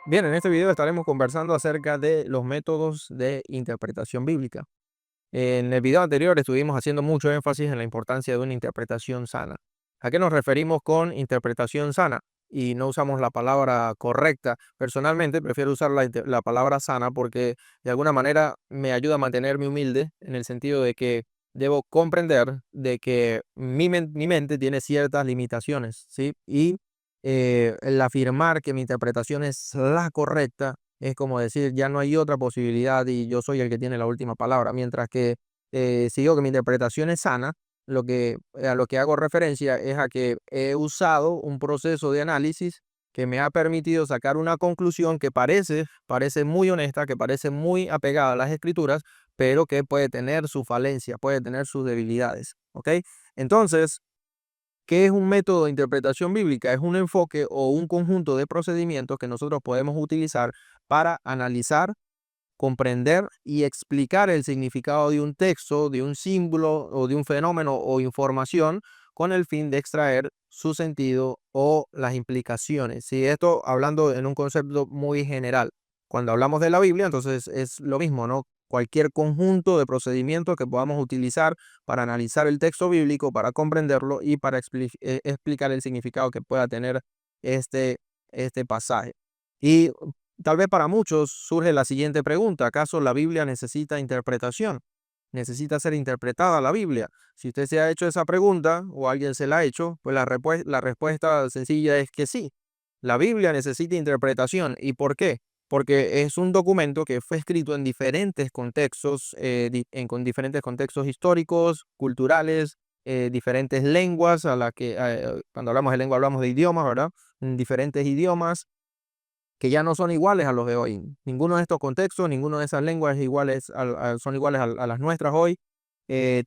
Bien, en este video estaremos conversando acerca de los métodos de interpretación bíblica. En el video anterior estuvimos haciendo mucho énfasis en la importancia de una interpretación sana. ¿A qué nos referimos con interpretación sana? Y no usamos la palabra correcta. Personalmente prefiero usar la palabra sana porque de alguna manera me ayuda a mantenerme humilde en el sentido de que debo comprender de que mi mente tiene ciertas limitaciones, ¿sí? Y el afirmar que mi interpretación es la correcta es como decir, ya no hay otra posibilidad y yo soy el que tiene la última palabra, mientras que si digo que mi interpretación es sana, a lo que hago referencia es a que he usado un proceso de análisis que me ha permitido sacar una conclusión que parece muy honesta, que parece muy apegada a las escrituras, pero que puede tener su falencia, puede tener sus debilidades, ¿ok? Entonces, ¿qué es un método de interpretación bíblica? Es un enfoque o un conjunto de procedimientos que nosotros podemos utilizar para analizar, comprender y explicar el significado de un texto, de un símbolo o de un fenómeno o información con el fin de extraer su sentido o las implicaciones. Si esto hablando en un concepto muy general. Cuando hablamos de la Biblia, entonces es lo mismo, ¿no? Cualquier conjunto de procedimientos que podamos utilizar para analizar el texto bíblico, para comprenderlo y para explicar el significado que pueda tener este, este pasaje. Y tal vez para muchos surge la siguiente pregunta: ¿acaso la Biblia necesita interpretación? ¿Necesita ser interpretada la Biblia? Si usted se ha hecho esa pregunta o alguien se la ha hecho, pues la respuesta sencilla es que sí. La Biblia necesita interpretación. ¿Y por qué? Porque es un documento que fue escrito en diferentes contextos, con diferentes contextos históricos, culturales, diferentes lenguas, cuando hablamos de lengua hablamos de idiomas, ¿verdad? En diferentes idiomas que ya no son iguales a los de hoy. Ninguno de estos contextos, ninguna de esas lenguas es iguales son iguales a las nuestras hoy.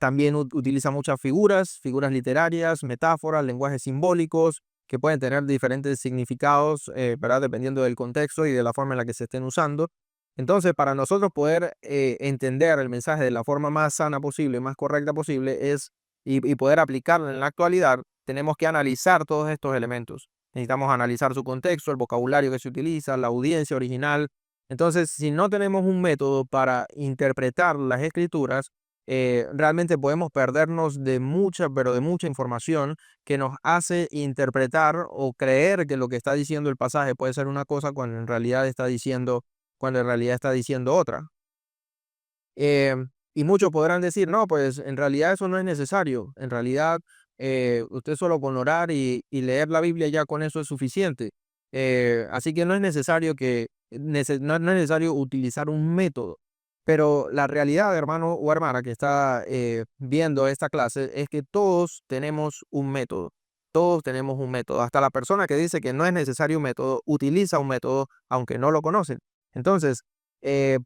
También utiliza muchas figuras literarias, metáforas, lenguajes simbólicos que pueden tener diferentes significados, ¿verdad? Dependiendo del contexto y de la forma en la que se estén usando. Entonces, para nosotros poder entender el mensaje de la forma más sana posible, más correcta posible, y poder aplicarlo en la actualidad, tenemos que analizar todos estos elementos. Necesitamos analizar su contexto, el vocabulario que se utiliza, la audiencia original. Entonces, si no tenemos un método para interpretar las escrituras, realmente podemos perdernos de mucha, pero de mucha información que nos hace interpretar o creer que lo que está diciendo el pasaje puede ser una cosa cuando en realidad está diciendo otra. Y muchos podrán decir, no, pues en realidad eso no es necesario. En realidad, usted solo con orar y leer la Biblia ya con eso es suficiente. Así que no es necesario no es necesario utilizar un método. Pero la realidad, hermano o hermana que está viendo esta clase, es que todos tenemos un método. Todos tenemos un método. Hasta la persona que dice que no es necesario un método, utiliza un método, aunque no lo conocen. Entonces,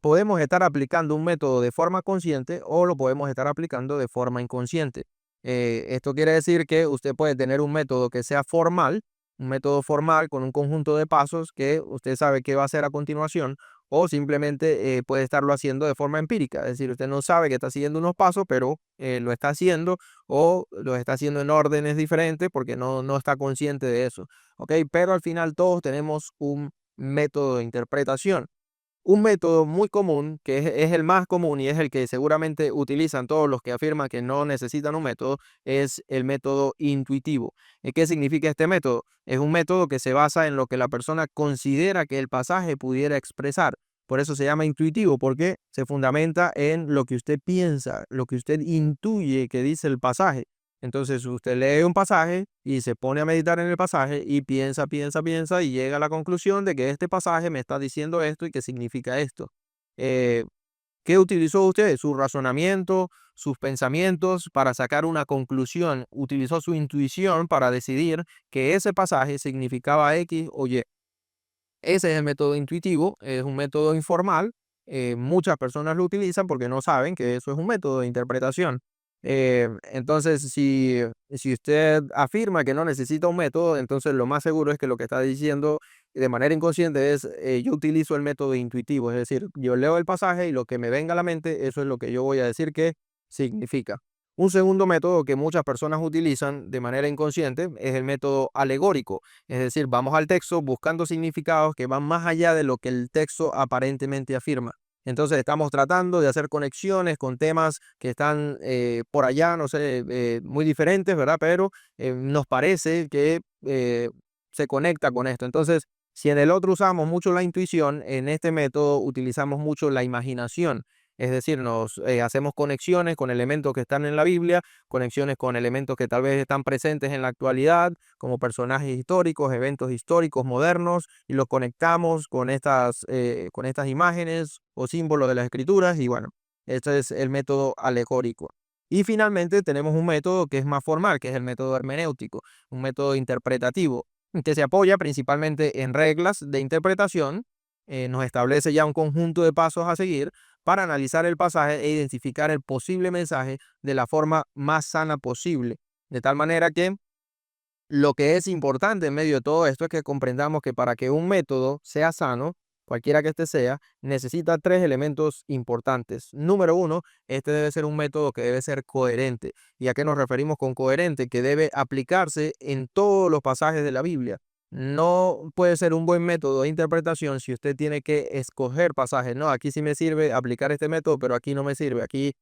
podemos estar aplicando un método de forma consciente o lo podemos estar aplicando de forma inconsciente. Esto quiere decir que usted puede tener un método que sea formal, un método formal con un conjunto de pasos que usted sabe qué va a hacer a continuación, o simplemente puede estarlo haciendo de forma empírica. Es decir, usted no sabe que está siguiendo unos pasos, pero lo está haciendo o lo está haciendo en órdenes diferentes porque no está consciente de eso. ¿Ok? Pero al final todos tenemos un método de interpretación. Un método muy común, que es el más común y es el que seguramente utilizan todos los que afirman que no necesitan un método, es el método intuitivo. ¿Qué significa este método? Es un método que se basa en lo que la persona considera que el pasaje pudiera expresar. Por eso se llama intuitivo, porque se fundamenta en lo que usted piensa, lo que usted intuye que dice el pasaje. Entonces usted lee un pasaje y se pone a meditar en el pasaje y piensa y llega a la conclusión de que este pasaje me está diciendo esto y que significa esto. Eh, ¿Qué utilizó usted? Su razonamiento, sus pensamientos para sacar una conclusión. Utilizó su intuición para decidir que ese pasaje significaba X o Y. Ese es el método intuitivo, es un método informal. Muchas personas lo utilizan porque no saben que eso es un método de interpretación. Entonces, si usted afirma que no necesita un método, entonces lo más seguro es que lo que está diciendo de manera inconsciente es, yo utilizo el método intuitivo, es decir, yo leo el pasaje y lo que me venga a la mente, eso es lo que yo voy a decir que significa. Un segundo método que muchas personas utilizan de manera inconsciente es el método alegórico, es decir, vamos al texto buscando significados que van más allá de lo que el texto aparentemente afirma. Entonces estamos tratando de hacer conexiones con temas que están por allá, no sé, muy diferentes, ¿verdad? Pero nos parece que se conecta con esto. Entonces, si en el otro usamos mucho la intuición, en este método utilizamos mucho la imaginación. Es decir, nos hacemos conexiones con elementos que están en la Biblia, conexiones con elementos que tal vez están presentes en la actualidad, como personajes históricos, eventos históricos modernos, y los conectamos con estas imágenes o símbolos de las escrituras. Y bueno, este es el método alegórico. Y finalmente tenemos un método que es más formal, que es el método hermenéutico, un método interpretativo, que se apoya principalmente en reglas de interpretación. Nos establece ya un conjunto de pasos a seguir para analizar el pasaje e identificar el posible mensaje de la forma más sana posible. De tal manera que lo que es importante en medio de todo esto es que comprendamos que para que un método sea sano, cualquiera que este sea, necesita tres elementos importantes. Número uno, este debe ser un método que debe ser coherente. ¿Y a qué nos referimos con coherente? Que debe aplicarse en todos los pasajes de la Biblia. No puede ser un buen método de interpretación si usted tiene que escoger pasajes. No, aquí sí me sirve aplicar este método, pero aquí no me sirve. Aquí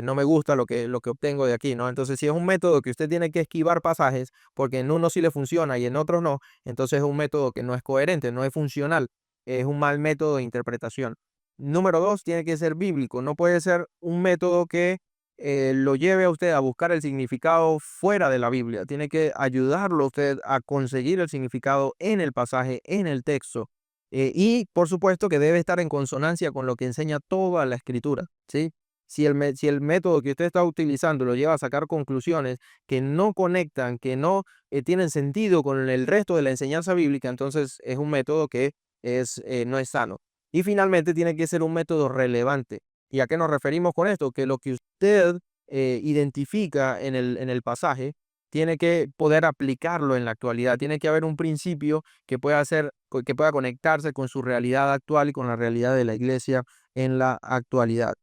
no me gusta lo que obtengo de aquí, ¿no? Entonces, si es un método que usted tiene que esquivar pasajes, porque en uno sí le funciona y en otros no, entonces es un método que no es coherente, no es funcional, es un mal método de interpretación. Número dos, tiene que ser bíblico, no puede ser un método que lo lleve a usted a buscar el significado fuera de la Biblia, tiene que ayudarlo a usted a conseguir el significado en el pasaje, en el texto. Y por supuesto que debe estar en consonancia con lo que enseña toda la escritura, ¿sí? Si el método que usted está utilizando lo lleva a sacar conclusiones que no conectan, que no tienen sentido con el resto de la enseñanza bíblica, entonces es un método que no es sano. Y finalmente tiene que ser un método relevante. ¿Y a qué nos referimos con esto? Que lo que usted identifica en el pasaje tiene que poder aplicarlo en la actualidad. Tiene que haber un principio que que pueda conectarse con su realidad actual y con la realidad de la iglesia en la actualidad.